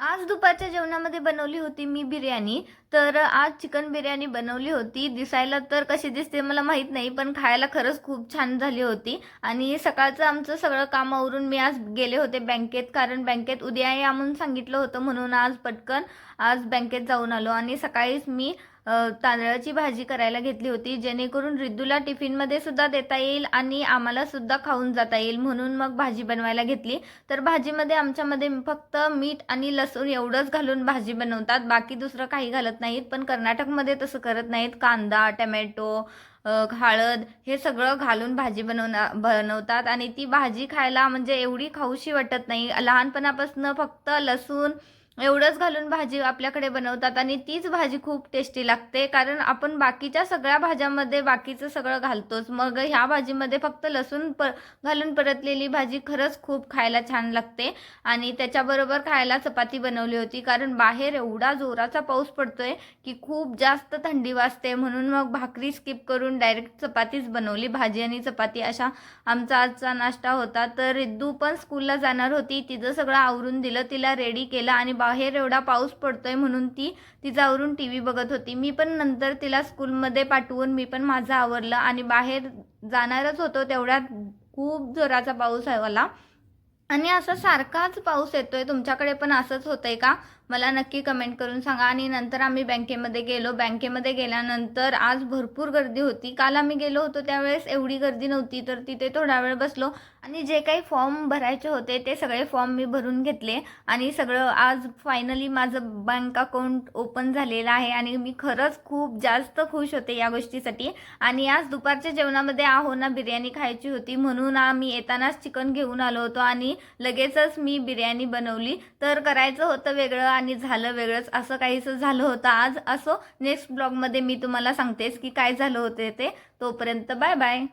आज दुपारच्या जेवणामध्ये बनवली होती मी बिर्याणी. तर आज चिकन बिर्याणी बनवली होती. दिसायला तर कशी दिसते मला माहीत नाही, पण खायला खरंच खूप छान झाली होती. आणि सकाळचं आमचं सगळं काम आवरून मी आज गेले होते बँकेत, कारण बँकेत उद्या या म्हणून सांगितलं होतं, म्हणून आज पटकन आज बँकेत जाऊन आलो. आणि सकाळीच मी तांदळाची भाजी करायला घेतली होती, जेणेकरून रिद्धूला टिफिनमध्ये सुद्धा देता येईल आणि आम्हाला सुद्धा खाऊन जाता येईल, म्हणून मग भाजी बनवायला घेतली. तर भाजीमध्ये आमच्यामध्ये फक्त मीठ आणि लसूण एवढंच घालून भाजी बनवतात, बाकी दुसरं काही घालत नाहीत. पण कर्नाटकमध्ये तसं करत नाहीत. कांदा, टमॅटो, हळद हे सगळं घालून भाजी बनवतात आणि ती भाजी खायला म्हणजे एवढी खाऊशी वाटत नाही. लहानपणापासून फक्त लसूण एवढंच घालून भाजी आपल्याकडे बनवतात आणि तीच भाजी खूप टेस्टी लागते, कारण आपण बाकीच्या सगळ्या भाज्यांमध्ये बाकीचं सगळं घालतोच. मग ह्या भाजीमध्ये फक्त लसूण घालून परतलेली भाजी खरंच खूप खायला छान लागते. आणि त्याच्याबरोबर खायला चपाती बनवली होती, कारण बाहेर एवढा जोराचा पाऊस पडतोय की खूप जास्त थंडी वाजते, म्हणून मग भाकरी स्किप करून डायरेक्ट चपातीच बनवली. भाजी आणि चपाती अशा आमचा आजचा नाश्ता होता. तर रिद्धू पण स्कूलला जाणार होती, तिचं सगळं आवरून दिलं, तिला रेडी केलं आणि बाहेर एवढा पाऊस पडतोय म्हणून ती तिचा आवरून टीव्ही बघत होती. मी पण नंतर तिला स्कूलमध्ये पाठवून मी पण माझं आवरलं आणि बाहेर जाणारच होतो, तेवढ्यात खूप जोराचा पाऊस आला. आणि असा सारखाच पाऊस येतोय. तुमच्याकडे पण असंच होतंय का? मला नक्की कमेंट करून सांगा. आणि नंतर आम्ही बँकेमध्ये गेलो. बँकेमध्ये गेल्यानंतर आज भरपूर गर्दी होती. काल आम्ही गेलो होतो त्यावेळेस एवढी गर्दी नव्हती, तर तिथे थोडा वेळ बसलो आणि जे काही फॉर्म भरायचे होते ते सगळे फॉर्म मी भरून घेतले. आणि सगळं आज फायनली माझं बँक अकाउंट ओपन झालेलं आहे आणि मी खरंच खूप जास्त खुश होते या गोष्टीसाठी. आणि आज दुपारच्या जेवणामध्ये ना बिर्याणी खायची होती, म्हणून आम्ही येतानाच चिकन घेऊन आलो होतो आणि लगेचच मी बिर्याणी बनवली. तर करायचं होतं वेगळं आणि झालं वेगळंच, असं काहीसं झालं होतं आज. असो नेक्स्ट ब्लॉगमध्ये मी तुम्हाला सांगतेस की काय झालं होते ते. तोपर्यंत बाय बाय.